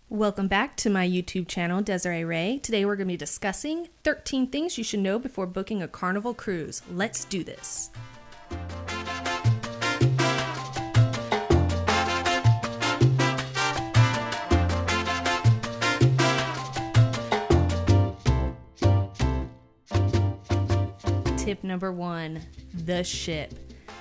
Welcome back to my YouTube channel, Desiree Ray. Today we're going to be discussing 13 things you should know before booking a Carnival cruise. Let's do this. Tip number 1, the ship.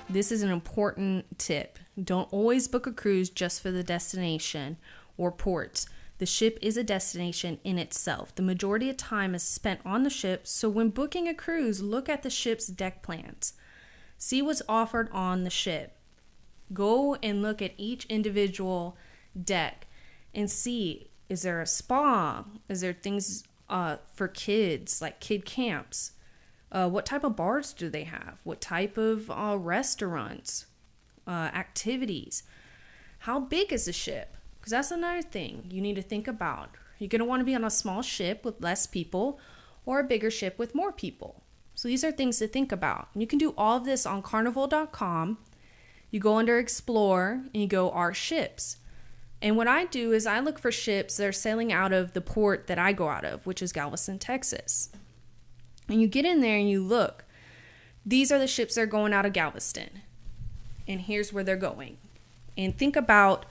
This is an important tip. Don't always book a cruise just for the destination or ports. The ship is a destination in itself. The majority of time is spent on the ship, so when booking a cruise, look at the ship's deck plans. See what's offered on the ship. Go and look at each individual deck and see, is there a spa? Is there things for kids, like kid camps? What type of bars do they have? What type of restaurants, activities? How big is the ship? Because that's another thing you need to think about. You're going to want to be on a small ship with less people or a bigger ship with more people. So these are things to think about. You can do all of this on carnival.com. You go under Explore and you go Our Ships. And what I do is I look for ships that are sailing out of the port that I go out of, which is Galveston, Texas. And you get in there and you look. These are the ships that are going out of Galveston. And here's where they're going. And think about,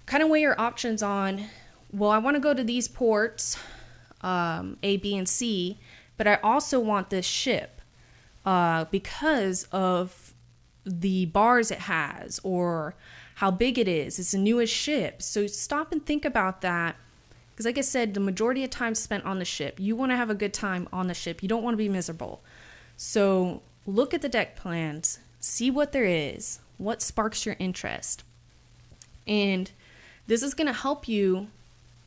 kind of weigh your options on, well, I want to go to these ports, A, B, and C, but I also want this ship because of the bars it has or how big it is. It's the newest ship. So stop and think about that. Because like I said, the majority of time spent on the ship. You want to have a good time on the ship. You don't want to be miserable. So look at the deck plans. See what there is. What sparks your interest. And this is going to help you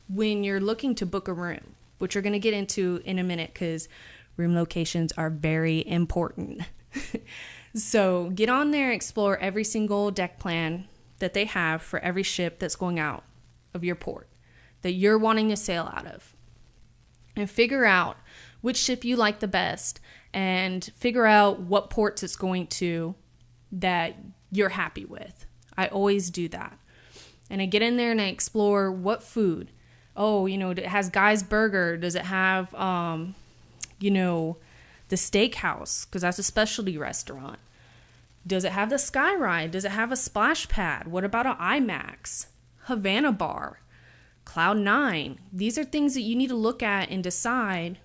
when you're looking to book a room, which we're going to get into in a minute because room locations are very important. So get on there and explore every single deck plan that they have for every ship that's going out of your port that you're wanting to sail out of. And figure out which ship you like the best and figure out what ports it's going to that you're happy with. I always do that. And I get in there and I explore what food. Oh, it has Guy's Burger. Does it have, the steakhouse? Because that's a specialty restaurant. Does it have the Sky Ride? Does it have a splash pad? What about an IMAX? Havana Bar? Cloud 9? These are things that you need to look at and decide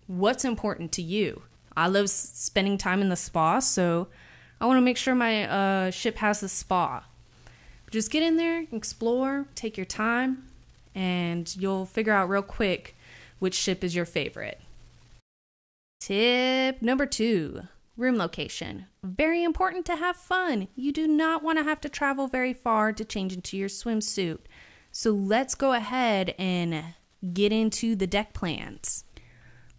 what's important to you. I love spending time in the spa, so I want to make sure my ship has the spa. Just get in there, explore, take your time, and you'll figure out real quick which ship is your favorite. Tip number 2, room location. Very important to have fun. You do not want to have to travel very far to change into your swimsuit. So let's go ahead and get into the deck plans.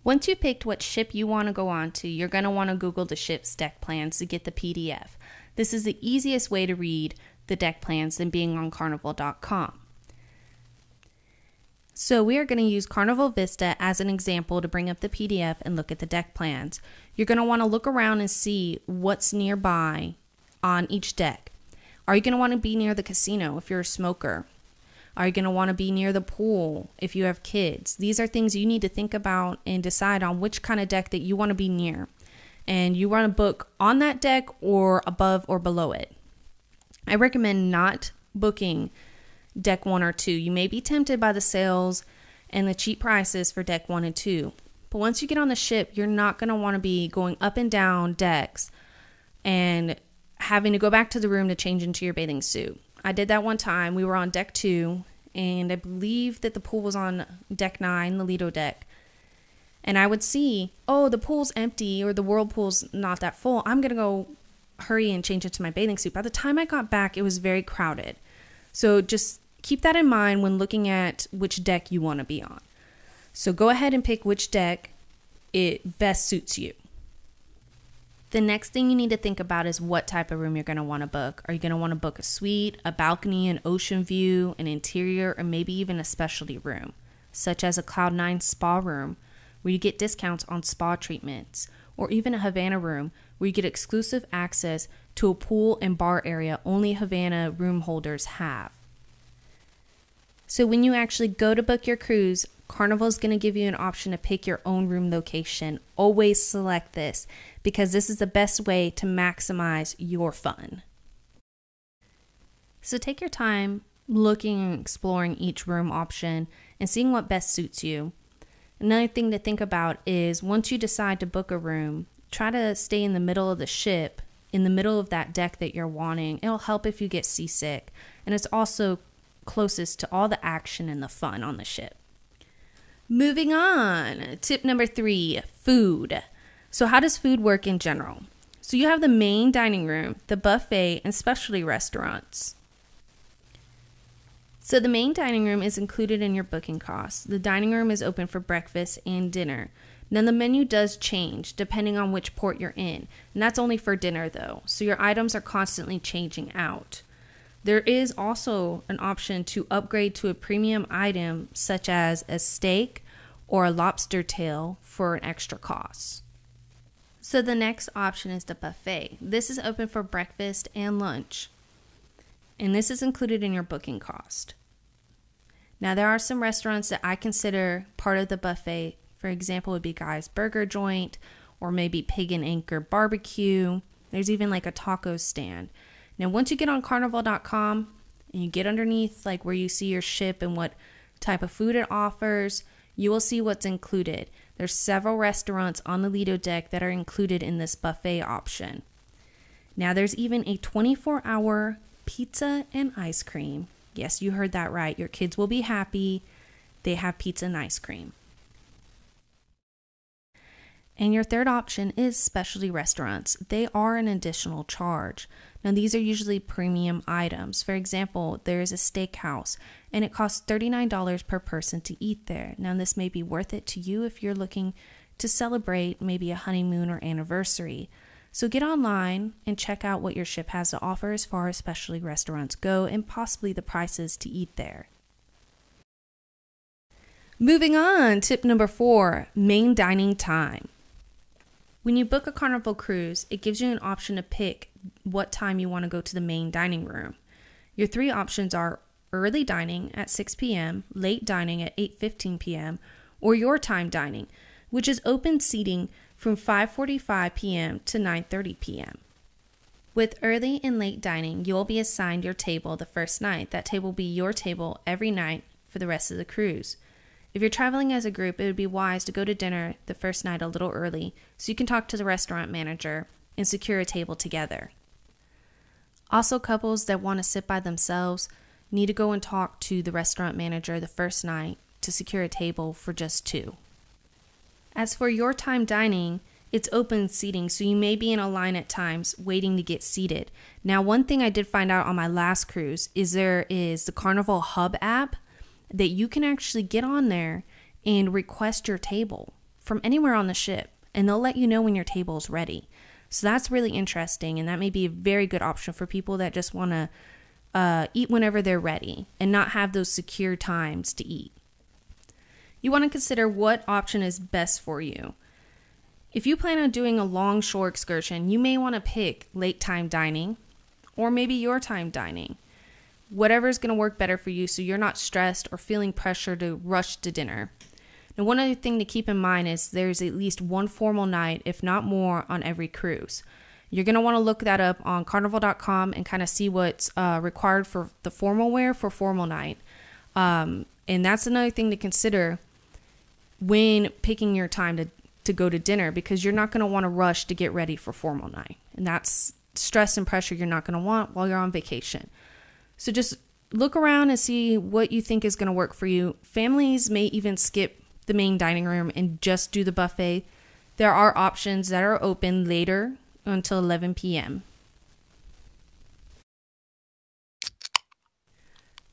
Once you've picked what ship you want to go on to, you're going to want to Google the ship's deck plans to get the PDF. This is the easiest way to read the deck plans than being on carnival.com. So we are going to use Carnival Vista as an example to bring up the PDF and look at the deck plans. You're going to want to look around and see what's nearby on each deck. Are you going to want to be near the casino if you're a smoker? Are you going to want to be near the pool if you have kids? These are things you need to think about and decide on which kind of deck that you want to be near. And you want to book on that deck or above or below it. I recommend not booking deck 1 or 2. You may be tempted by the sales and the cheap prices for deck 1 and 2. But once you get on the ship, you're not going to want to be going up and down decks and having to go back to the room to change into your bathing suit. I did that one time. We were on deck 2, and I believe that the pool was on deck 9, the Lido deck. And I would see, oh, the pool's empty or the whirlpool's not that full. I'm going to go hurry and change into my bathing suit. By the time I got back, it was very crowded. So just keep that in mind when looking at which deck you want to be on. So go ahead and pick which deck it best suits you. The next thing you need to think about is what type of room you're going to want to book. Are you going to want to book a suite, a balcony, an ocean view, an interior, or maybe even a specialty room, such as a Cloud 9 spa room where you get discounts on spa treatments, or even a Havana room where you get exclusive access to a pool and bar area only Havana room holders have. So when you actually go to book your cruise, Carnival is going to give you an option to pick your own room location. Always select this because this is the best way to maximize your fun. So take your time looking and exploring each room option and seeing what best suits you. Another thing to think about is once you decide to book a room, try to stay in the middle of the ship, in the middle of that deck that you're wanting. It'll help if you get seasick, and it's also closest to all the action and the fun on the ship. Moving on, tip number 3, food. So how does food work in general? So you have the main dining room, the buffet, and specialty restaurants. So the main dining room is included in your booking costs. The dining room is open for breakfast and dinner. Now the menu does change depending on which port you're in, and that's only for dinner though, so your items are constantly changing out. There is also an option to upgrade to a premium item such as a steak or a lobster tail for an extra cost. So the next option is the buffet. This is open for breakfast and lunch, and this is included in your booking cost. Now there are some restaurants that I consider part of the buffet. For example, would be Guy's Burger Joint or maybe Pig and Anchor Barbecue. There's even like a taco stand. Now once you get on carnival.com and you get underneath like where you see your ship and what type of food it offers, you will see what's included. There's several restaurants on the Lido deck that are included in this buffet option. Now there's even a 24-hour pizza and ice cream. Yes, you heard that right. Your kids will be happy. They have pizza and ice cream. And your third option is specialty restaurants. They are an additional charge. Now these are usually premium items. For example, there is a steakhouse and it costs $39 per person to eat there. Now this may be worth it to you if you're looking to celebrate maybe a honeymoon or anniversary. So get online and check out what your ship has to offer as far as specialty restaurants go and possibly the prices to eat there. Moving on, tip number 4, main dining time. When you book a Carnival cruise, it gives you an option to pick what time you want to go to the main dining room. Your 3 options are early dining at 6 p.m., late dining at 8:15 p.m., or your time dining, which is open seating from 5:45 p.m. to 9:30 p.m. With early and late dining, you will be assigned your table the first night. That table will be your table every night for the rest of the cruise. If you're traveling as a group, it would be wise to go to dinner the first night a little early so you can talk to the restaurant manager and secure a table together. Also, couples that want to sit by themselves need to go and talk to the restaurant manager the first night to secure a table for just 2. As for your time dining, it's open seating, so you may be in a line at times waiting to get seated. Now, one thing I did find out on my last cruise is there is the Carnival Hub app that you can actually get on there and request your table from anywhere on the ship, and they'll let you know when your table is ready. So that's really interesting, and that may be a very good option for people that just want to eat whenever they're ready and not have those secure times to eat. You want to consider what option is best for you. If you plan on doing a long shore excursion, you may want to pick late time dining or maybe your time dining. Whatever is going to work better for you so you're not stressed or feeling pressure to rush to dinner. Now, one other thing to keep in mind is there's at least one formal night, if not more, on every cruise. You're going to want to look that up on carnival.com and kind of see what's required for the formal wear for formal night. And that's another thing to consider when picking your time to go to dinner, because you're not going to want to rush to get ready for formal night. And that's stress and pressure you're not going to want while you're on vacation. So just look around and see what you think is going to work for you. Families may even skip the main dining room and just do the buffet. There are options that are open later until 11 p.m.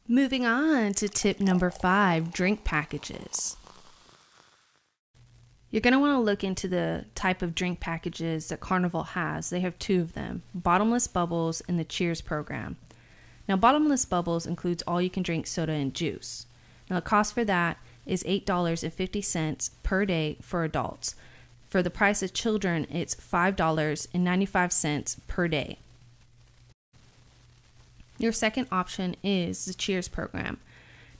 Moving on to tip number 5, drink packages. You're going to want to look into the type of drink packages that Carnival has. They have 2 of them, Bottomless Bubbles and the Cheers program. Now, Bottomless Bubbles includes all you can drink soda and juice. Now, the cost for that is $8.50 per day for adults. For the price of children, it's $5.95 per day. Your second option is the Cheers program.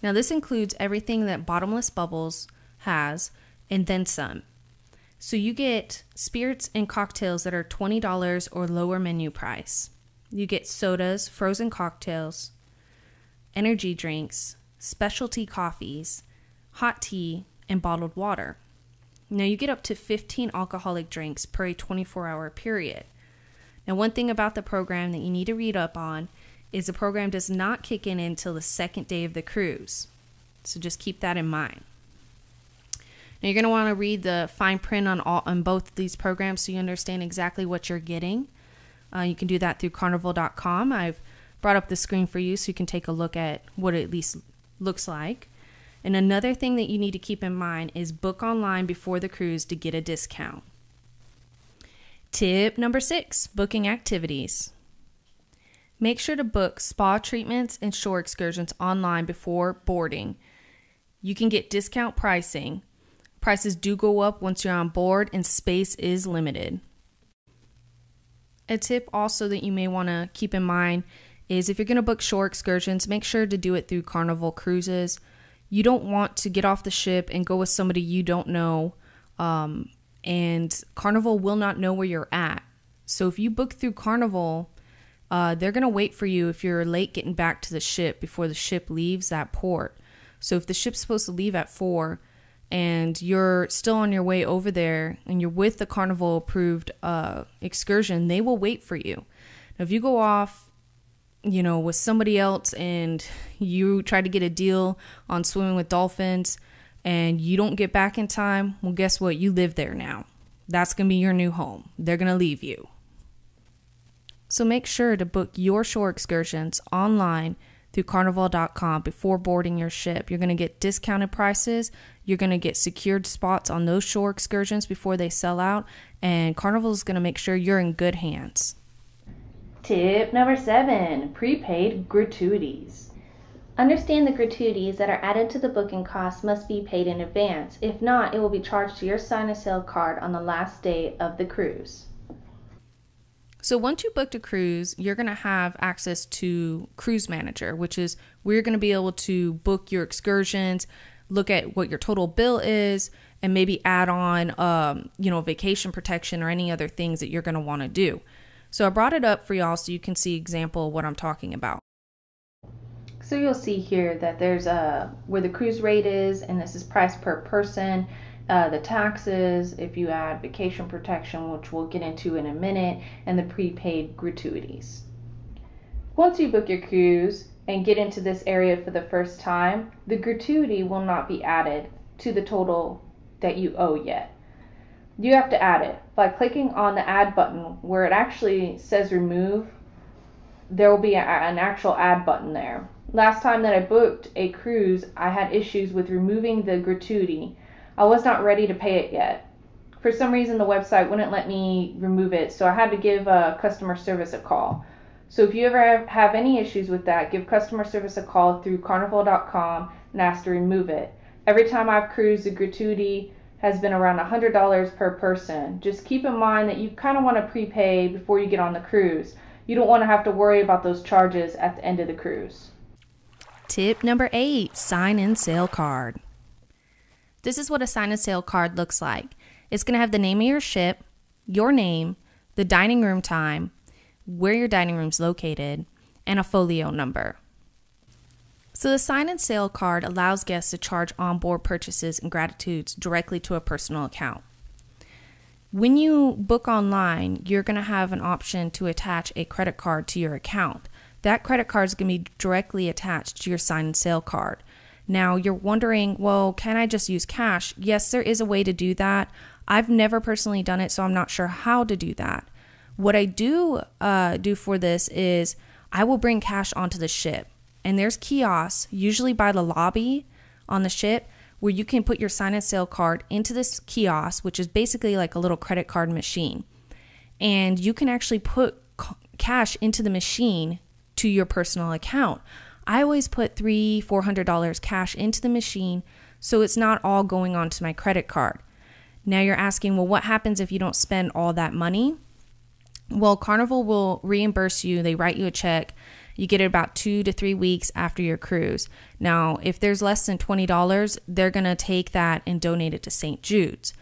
Now, this includes everything that Bottomless Bubbles has and then some. So you get spirits and cocktails that are $20 or lower menu price. You get sodas, frozen cocktails, energy drinks, specialty coffees, hot tea, and bottled water. Now you get up to 15 alcoholic drinks per a 24-hour period. Now, one thing about the program that you need to read up on is the program does not kick in until the second day of the cruise. So just keep that in mind. Now you're going to want to read the fine print on both of these programs so you understand exactly what you're getting. You can do that through carnival.com. I've brought up the screen for you so you can take a look at what it at least looks like. And another thing that you need to keep in mind is book online before the cruise to get a discount. Tip number 6, booking activities. Make sure to book spa treatments and shore excursions online before boarding. You can get discount pricing. Prices do go up once you're on board and space is limited. A tip also that you may want to keep in mind is if you're going to book shore excursions, make sure to do it through Carnival Cruises. You don't want to get off the ship and go with somebody you don't know, and Carnival will not know where you're at. So if you book through Carnival, they're going to wait for you if you're late getting back to the ship before the ship leaves that port. So if the ship's supposed to leave at 4 and you're still on your way over there and you're with the Carnival approved excursion, they will wait for you. Now, if you go off, with somebody else and you try to get a deal on swimming with dolphins and you don't get back in time, well, guess what? You live there now. That's going to be your new home. They're going to leave you. So make sure to book your shore excursions online through carnival.com before boarding your ship. You're going to get discounted prices. You're going to get secured spots on those shore excursions before they sell out. And Carnival is going to make sure you're in good hands. Tip number 7, prepaid gratuities. Understand the gratuities that are added to the booking cost must be paid in advance. If not, it will be charged to your sign and sail card on the last day of the cruise. So once you booked a cruise, you're going to have access to Cruise Manager, which is where you're going to be able to book your excursions, look at what your total bill is, and maybe add on, vacation protection or any other things that you're going to want to do. So I brought it up for y'all so you can see example of what I'm talking about. So you'll see here that there's where the cruise rate is, and this is price per person. The taxes, if you add vacation protection, which we'll get into in a minute, and the prepaid gratuities. Once you book your cruise and get into this area for the first time, the gratuity will not be added to the total that you owe yet. You have to add it by clicking on the add button where it actually says remove. There will be an actual add button there. Last time that I booked a cruise, I had issues with removing the gratuity. I was not ready to pay it yet. For some reason, the website wouldn't let me remove it, so I had to give customer service a call. So if you ever have any issues with that, give customer service a call through carnival.com and ask to remove it. Every time I've cruised, the gratuity has been around $100 per person. Just keep in mind that you kind of want to prepay before you get on the cruise. You don't want to have to worry about those charges at the end of the cruise. Tip number 8, sign and sail card. This is what a sign and sail card looks like. It's going to have the name of your ship, your name, the dining room time, where your dining room is located, and a folio number. So the sign and sail card allows guests to charge onboard purchases and gratuities directly to a personal account. When you book online, you're going to have an option to attach a credit card to your account. That credit card is going to be directly attached to your sign and sail card. Now, you're wondering, well, can I just use cash? Yes, there is a way to do that. I've never personally done it, so I'm not sure how to do that. What I do for this is I will bring cash onto the ship. And there's kiosks, usually by the lobby on the ship, where you can put your sign and sail card into this kiosk, which is basically like a little credit card machine. And you can actually put cash into the machine to your personal account. I always put $300-$400 cash into the machine so it's not all going onto my credit card. Now you're asking, well, what happens if you don't spend all that money? Well, Carnival will reimburse you. They write you a check You get it about 2 to 3 weeks after your cruise. Now, if there's less than $20, they're going to take that and donate it to St. Jude's.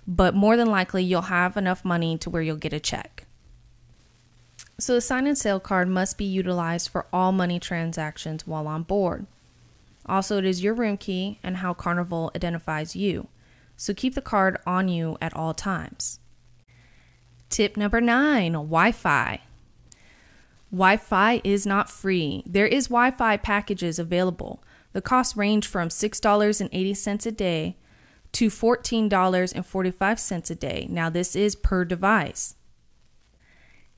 But more than likely, you'll have enough money to where you'll get a check. So the sign and sale card must be utilized for all money transactions while on board. Also, it is your room key and how Carnival identifies you. So keep the card on you at all times. Tip number 9, Wi-Fi. Wi-Fi is not free. There is Wi-Fi packages available. The costs range from $6.80 a day to $14.45 a day. Now, this is per device.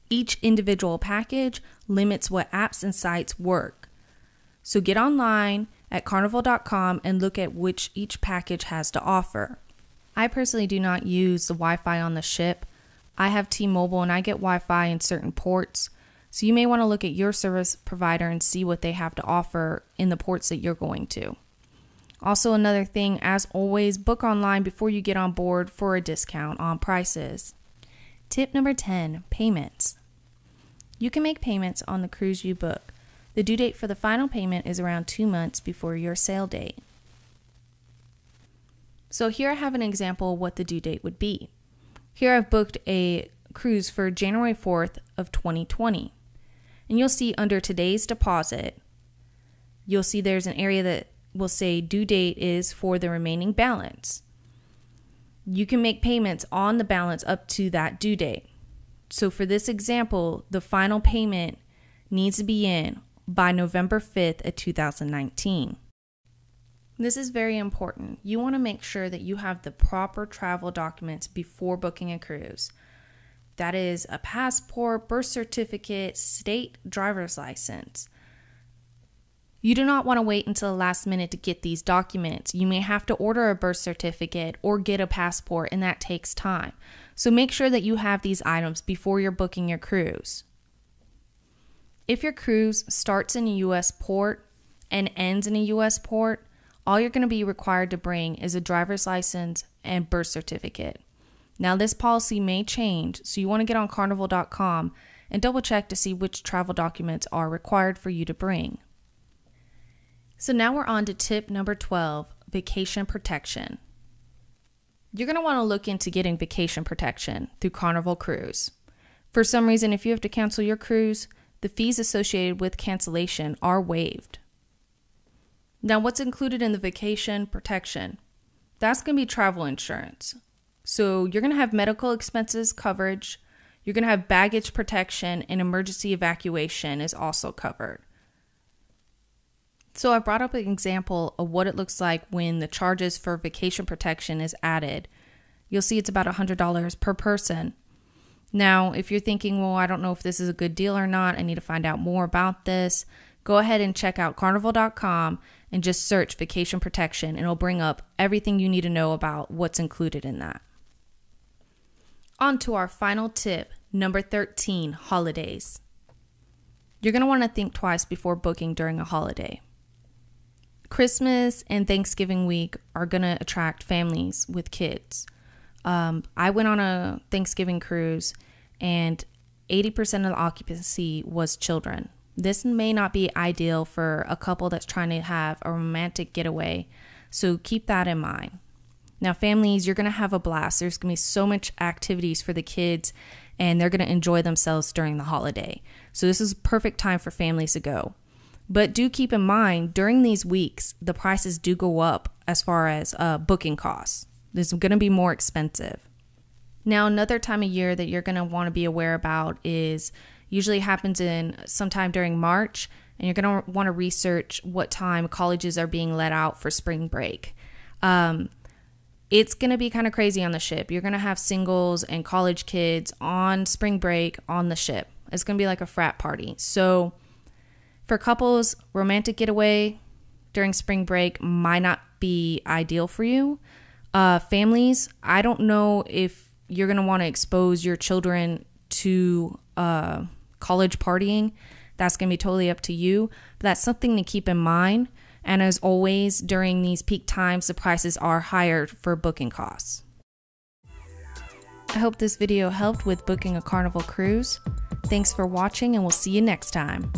Each individual package limits what apps and sites work. So get online at carnival.com and look at which each package has to offer. I personally do not use the Wi-Fi on the ship. I have T-Mobile and I get Wi-Fi in certain ports. So you may want to look at your service provider and see what they have to offer in the ports that you're going to. Also, another thing, as always, book online before you get on board for a discount on prices. Tip number 10, payments. You can make payments on the cruise you book. The due date for the final payment is around 2 months before your sail date. So here I have an example of what the due date would be. Here I've booked a cruise for January 4th of 2020. And you'll see under today's deposit, you'll see there's an area that will say due date is for the remaining balance. You can make payments on the balance up to that due date. So for this example, the final payment needs to be in by November 5th of 2019. This is very important. You want to make sure that you have the proper travel documents before booking a cruise. That is a passport, birth certificate, state driver's license. You do not want to wait until the last minute to get these documents. You may have to order a birth certificate or get a passport, and that takes time. So make sure that you have these items before you're booking your cruise. If your cruise starts in a U.S. port and ends in a U.S. port, all you're going to be required to bring is a driver's license and birth certificate. Now, this policy may change, so you want to get on carnival.com and double check to see which travel documents are required for you to bring. So now we're on to tip number 12, vacation protection. You're going to want to look into getting vacation protection through Carnival Cruise. For some reason, if you have to cancel your cruise, the fees associated with cancellation are waived. Now, what's included in the vacation protection? That's going to be travel insurance. So you're going to have medical expenses coverage, you're going to have baggage protection, and emergency evacuation is also covered. So I brought up an example of what it looks like when the charges for vacation protection is added. You'll see it's about $100 per person. Now, if you're thinking, well, I don't know if this is a good deal or not, I need to find out more about this, go ahead and check out carnival.com and just search vacation protection, and it'll bring up everything you need to know about what's included in that. On to our final tip, number 13, holidays. You're going to want to think twice before booking during a holiday. Christmas and Thanksgiving week are going to attract families with kids. I went on a Thanksgiving cruise and 80% of the occupancy was children. This may not be ideal for a couple that's trying to have a romantic getaway, so keep that in mind. Now, families, you're going to have a blast. There's going to be so much activities for the kids, and they're going to enjoy themselves during the holiday. So this is a perfect time for families to go. But do keep in mind, during these weeks, the prices do go up as far as booking costs. This is going to be more expensive. Now, another time of year that you're going to want to be aware about is usually happens in sometime during March, and you're going to want to research what time colleges are being let out for spring break. It's going to be kind of crazy on the ship. You're going to have singles and college kids on spring break on the ship. It's going to be like a frat party. So for couples, romantic getaway during spring break might not be ideal for you. Families, I don't know if you're going to want to expose your children to college partying. That's going to be totally up to you. But that's something to keep in mind. And as always, during these peak times, the prices are higher for booking costs. I hope this video helped with booking a Carnival cruise. Thanks for watching, and we'll see you next time.